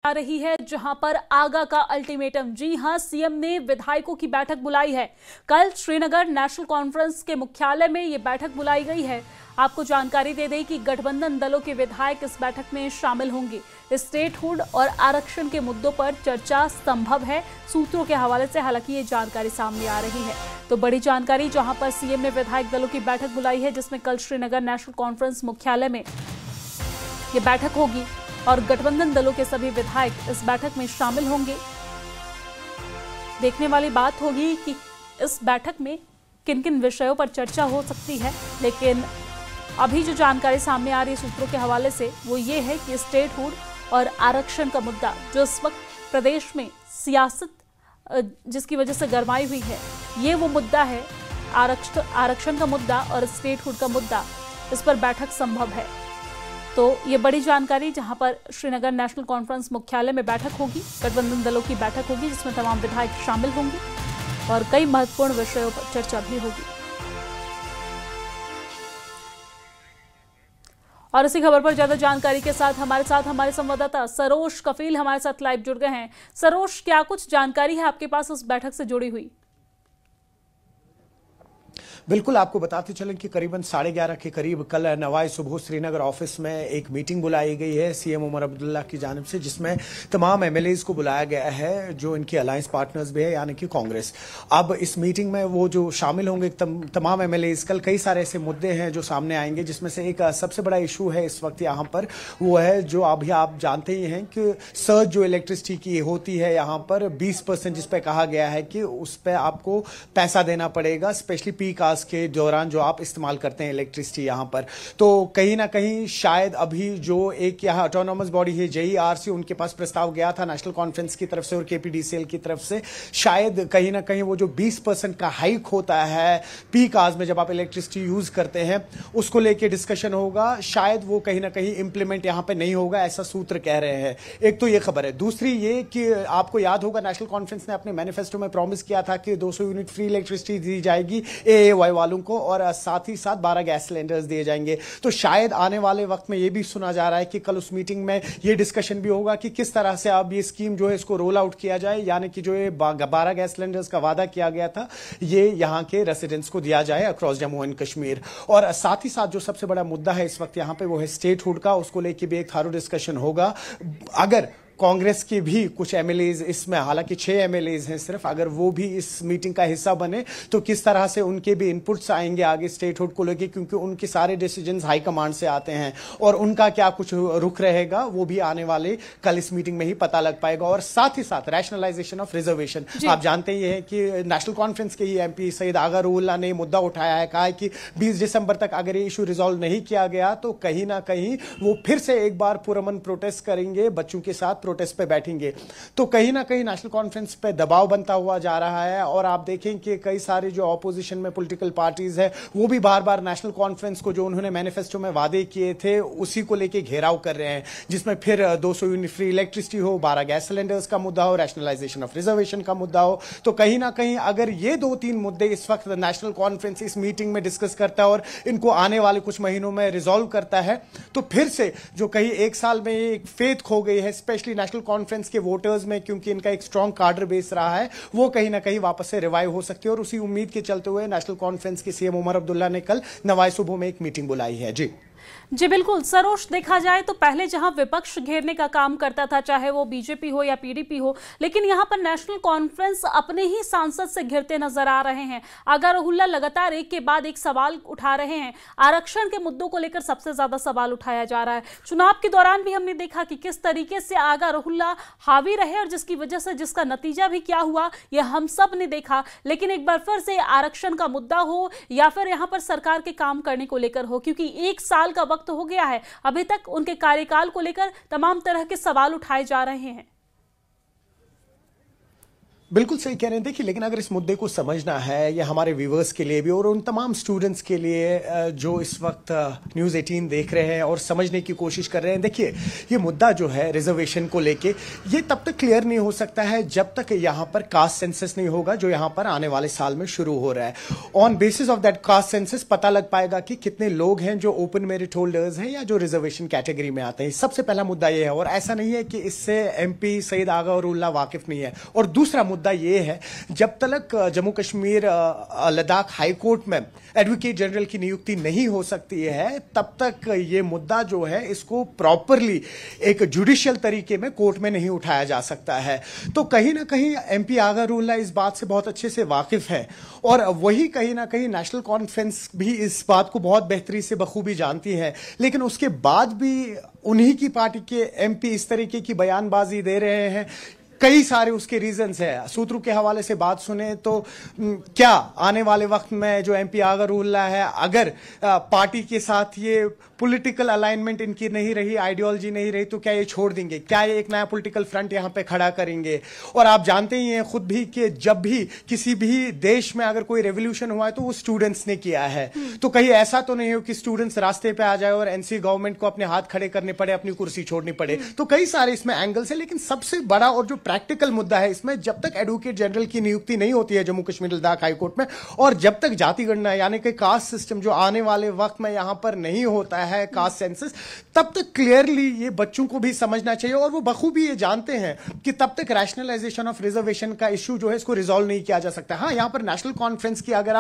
आ रही है जहां पर आगा का अल्टीमेटम। जी हां, सीएम ने विधायकों की बैठक बुलाई है। कल श्रीनगर नेशनल कॉन्फ्रेंस के मुख्यालय में यह बैठक बुलाई गई है। आपको जानकारी दे दें कि गठबंधन दलों के विधायक इस बैठक में शामिल होंगे। स्टेटहुड और आरक्षण के मुद्दों पर चर्चा संभव है, सूत्रों के हवाले से हालांकि ये जानकारी सामने आ रही है। तो बड़ी जानकारी, जहां पर सीएम ने विधायक दलों की बैठक बुलाई है, जिसमें कल श्रीनगर नेशनल कॉन्फ्रेंस मुख्यालय में ये बैठक होगी और गठबंधन दलों के सभी विधायक इस बैठक में शामिल होंगे। देखने वाली बात होगी कि इस बैठक में किन किन विषयों पर चर्चा हो सकती है, लेकिन अभी जो जानकारी सामने आ रही है सूत्रों के हवाले से वो ये है कि स्टेटहुड और आरक्षण का मुद्दा, जो इस वक्त प्रदेश में सियासत जिसकी वजह से गरमाई हुई है, ये वो मुद्दा है। आरक्षण का मुद्दा और स्टेटहुड का मुद्दा, इस पर बैठक संभव है। तो ये बड़ी जानकारी, जहां पर श्रीनगर नेशनल कॉन्फ्रेंस मुख्यालय में बैठक होगी, गठबंधन दलों की बैठक होगी, जिसमें तमाम विधायक शामिल होंगे और कई महत्वपूर्ण विषयों पर चर्चा भी होगी। और इसी खबर पर ज्यादा जानकारी के साथ हमारे संवाददाता सरोज कफील हमारे साथ लाइव जुड़ गए हैं। सरोज, क्या कुछ जानकारी है आपके पास उस बैठक से जुड़ी हुई? बिल्कुल, आपको बताते चलें कि करीबन 11:30 के करीब कल नवाई सुबह श्रीनगर ऑफिस में एक मीटिंग बुलाई गई है सीएम उमर अब्दुल्ला की जानिब से, जिसमें तमाम एमएलएज को बुलाया गया है जो इनके अलायंस पार्टनर्स भी है, यानी कि कांग्रेस। अब इस मीटिंग में वो जो शामिल होंगे तमाम एमएलएज, कल कई सारे ऐसे मुद्दे हैं जो सामने आएंगे, जिसमें से एक सबसे बड़ा इशू है इस वक्त यहाँ पर, वो है जो अभी आप जानते ही हैं कि सर्ज जो इलेक्ट्रिसिटी की होती है यहाँ पर 20% जिस पे कहा गया है कि उस पर आपको पैसा देना पड़ेगा, स्पेशली पीक आवर्स के दौरान जो आप इस्तेमाल करते हैं इलेक्ट्रिसिटी यहां पर। तो कहीं ना कहीं शायद अभी जो एक यहां ऑटोनॉमस बॉडी है जेईआरसी, उनके पास प्रस्ताव गया था नेशनल कॉन्फ्रेंस की तरफ से और केपीडीसीएल की तरफ से, शायद कहीं ना कहीं वो जो 20% का हाइक होता है पीक आवर्स में जब आप इलेक्ट्रिसिटी यूज करते हैं, उसको लेके डिस्कशन होगा। शायद वो कहीं ना कहीं इंप्लीमेंट यहां पर नहीं होगा, ऐसा सूत्र कह रहे हैं। एक तो ये खबर है। दूसरी ये कि आपको याद होगा नेशनल कॉन्फ्रेंस ने अपने मैनिफेस्टो में प्रॉमिस किया था कि 200 यूनिट फ्री इलेक्ट्रिसिटी दी जाएगी एएवाई वालों को, और साथ ही साथ 12 गैस सिलेंडर्स दिए जाएंगे। तो शायद आने वाले वक्त में यह भी सुना जा रहा है कि कल उस मीटिंग में यह डिस्कशन भी होगा कि किस तरह से अब ये स्कीम जो है इसको रोल आउट किया जाए, यानी कि जो ये 12 गैस सिलेंडर्स का वादा किया गया था ये यहां के रेसिडेंट्स को दिया जाए अक्रॉस जम्मू एंड कश्मीर। और साथ ही साथ जो सबसे बड़ा मुद्दा है इस वक्त यहां पे वो है स्टेटहुड का, उसको लेकर भी एक थारो डिस्कशन होगा। अगर कांग्रेस के भी कुछ एमएलएज इसमें, हालांकि 6 एमएलएज हैं सिर्फ, अगर वो भी इस मीटिंग का हिस्सा बने तो किस तरह से उनके भी इनपुट्स आएंगे आगे स्टेटहुड को लेकर, क्योंकि उनके सारे डिसीजंस हाई कमांड से आते हैं और उनका क्या कुछ रुख रहेगा वो भी आने वाले कल इस मीटिंग में ही पता लग पाएगा। और साथ ही साथ रैशनलाइजेशन ऑफ रिजर्वेशन, आप जानते ही हैं कि नेशनल कॉन्फ्रेंस के ही एमपी सईद आगा रूहुल्लाह ने मुद्दा उठाया है, कहा है कि 20 दिसंबर तक अगर ये इशू रिजॉल्व नहीं किया गया तो कहीं ना कहीं वो फिर से एक बार पुरअमन प्रोटेस्ट करेंगे, बच्चों के साथ प्रोटेस्ट पे बैठेंगे। तो कहीं ना कहीं नेशनल कॉन्फ्रेंस पे दबाव बनता हुआ जा रहा है। और आप देखें कि कई सारे जो ऑपोजिशन में पॉलिटिकल पार्टीज है वो भी बार बार नेशनल कॉन्फ्रेंस को जो उन्होंने मैनिफेस्टो में वादे किए थे उसी को लेके घेराव कर रहे हैं, जिसमें फिर 200 यूनिट फ्री इलेक्ट्रिसिटी हो, 12 गैस सिलेंडर्स का मुद्दा हो, रैशनलाइजेशन ऑफ रिजर्वेशन का मुद्दा हो। तो कहीं ना कहीं अगर ये 2-3 मुद्दे इस वक्त नेशनल कॉन्फ्रेंस इस मीटिंग में डिस्कस करता है और इनको आने वाले कुछ महीनों में रिजॉल्व करता है, तो फिर से जो कहीं एक साल में एक फेथ खो गई है स्पेशली नेशनल कॉन्फ्रेंस के वोटर्स में, क्योंकि इनका एक स्ट्रॉन्ग कार्डर बेस रहा है, वो कहीं ना कहीं वापस से रिवाइव हो सकती है। और उसी उम्मीद के चलते हुए नेशनल कॉन्फ्रेंस के सीएम उमर अब्दुल्ला ने कल नवाई सुबह में एक मीटिंग बुलाई है। जी बिल्कुल सरोज, देखा जाए तो पहले जहां विपक्ष घेरने का काम करता था, चाहे वो बीजेपी हो या पीडीपी हो, लेकिन यहां पर नेशनल कॉन्फ्रेंस अपने ही सांसद से घिरते नजर आ रहे हैं। आगा रूहुल्लाह लगातार एक के बाद एक सवाल उठा रहे हैं। आरक्षण के मुद्दों को लेकर सबसे ज्यादा सवाल उठाया जा रहा है। चुनाव के दौरान भी हमने देखा कि किस तरीके से आगा रूहुल्लाह हावी रहे और जिसकी वजह से जिसका नतीजा भी क्या हुआ यह हम सब ने देखा। लेकिन एक बार फिर से आरक्षण का मुद्दा हो या फिर यहां पर सरकार के काम करने को लेकर हो, क्योंकि 1 साल का वक्त हो गया है, अभी तक उनके कार्यकाल को लेकर तमाम तरह के सवाल उठाए जा रहे हैं। बिल्कुल सही कह रहे हैं। देखिए, लेकिन अगर इस मुद्दे को समझना है, या हमारे व्यूवर्स के लिए भी और उन तमाम स्टूडेंट्स के लिए जो इस वक्त न्यूज़ 18 देख रहे हैं और समझने की कोशिश कर रहे हैं, देखिए ये मुद्दा जो है रिजर्वेशन को लेके, ये तब तक क्लियर नहीं हो सकता है जब तक यहाँ पर कास्ट सेंसस नहीं होगा, जो यहाँ पर आने वाले साल में शुरू हो रहा है। On basis of that caste census पता लग पाएगा कि कितने लोग हैं जो ओपन मेरिट होल्डर्स हैं या जो रिजर्वेशन कैटेगरी में आते हैं। सबसे पहला मुद्दा ये है, और ऐसा नहीं है कि इससे MP सईद आगा और उल्लाह वाकिफ नहीं है। और दूसरा मुद्दा ये है, जब तक जम्मू कश्मीर लद्दाख हाई कोर्ट में एडवोकेट जनरल की नियुक्ति नहीं हो सकती है, तब तक ये मुद्दा जो है इसको प्रॉपरली एक जुडिशियल तरीके में कोर्ट में नहीं उठाया जा सकता है। तो कहीं ना कहीं MP आगा और उल्लाह इस बात से बहुत अच्छे से वाकिफ है, और वही कहीं ना कहीं नेशनल कॉन्फ्रेंस भी इस बात को बहुत बेहतरी से बखूबी जानती है। लेकिन उसके बाद भी उन्हीं की पार्टी के MP इस तरीके की बयानबाजी दे रहे हैं। कई सारे उसके रीजंस है। सूत्रों के हवाले से बात सुने तो क्या आने वाले वक्त में जो MP आगा और उल्लाह है, अगर पार्टी के साथ ये पॉलिटिकल अलाइनमेंट इनकी नहीं रही, आइडियोलॉजी नहीं रही, तो क्या ये छोड़ देंगे? क्या ये एक नया पॉलिटिकल फ्रंट यहां पे खड़ा करेंगे? और आप जानते ही हैं खुद भी कि जब भी किसी भी देश में अगर कोई रेवोल्यूशन हुआ है तो वो स्टूडेंट्स ने किया है। तो कहीं ऐसा तो नहीं हो कि स्टूडेंट्स रास्ते पे आ जाए और NC गवर्नमेंट को अपने हाथ खड़े करने पड़े, अपनी कुर्सी छोड़नी पड़े। तो कई सारे इसमें एंगल्स है, लेकिन सबसे बड़ा और जो प्रैक्टिकल मुद्दा है इसमें, जब तक एडवोकेट जनरल की नियुक्ति नहीं होती है जम्मू कश्मीर लद्दाख हाई कोर्ट में, और जब तक जाति गणना यानी कि कास्ट सिस्टम जो आने वाले वक्त में यहां पर नहीं होता है, कास्ट सेंसस, तब तक क्लियरली ये बच्चों को भी समझना चाहिए, और वो बखूबी ये जानते हैं कि तब तक रैशनलाइजेशन ऑफ रिजर्वेशन का इश्यू जो है इसको रिजॉल्व नहीं किया जा सकता। हाँ, यहां पर नेशनल कॉन्फ्रेंस की अगर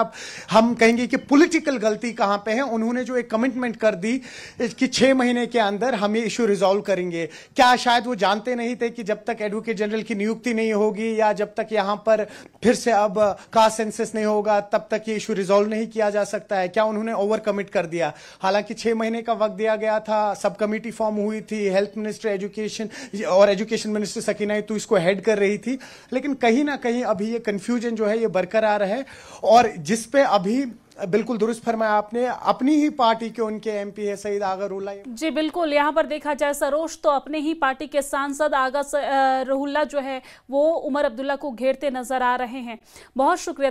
हम कहेंगे कि पॉलिटिकल गलती कहां पे है, उन्होंने जो एक कमिटमेंट कर दी कि 6 महीने के अंदर हम ये इश्यू रिजॉल्व करेंगे। क्या शायद वो जानते नहीं थे कि जब तक एडवोकेट जनरल की नियुक्ति नहीं होगी, या जब तक यहां पर फिर से अब कास्ट सेंसस नहीं होगा, तब तक ये इशू रिजॉल्व नहीं किया जा सकता है? क्या उन्होंने ओवर कमिट कर दिया? हालांकि 6 महीने का वक्त दिया गया था, सब कमेटी फॉर्म हुई थी, हेल्थ मिनिस्टर एजुकेशन और एजुकेशन मिनिस्टर सकीना तो इसको हेड कर रही थी, लेकिन कहीं ना कहीं अभी ये कंफ्यूजन जो है ये बरकरार है, और जिसपे अभी बिल्कुल दुरुस्त फरमाया आपने, अपनी ही पार्टी के उनके MP है सईद आगा और उल्लाह। जी बिल्कुल, यहाँ पर देखा जाए सरोज तो अपने ही पार्टी के सांसद आगा और उल्लाह जो है वो उमर अब्दुल्ला को घेरते नजर आ रहे हैं। बहुत शुक्रिया।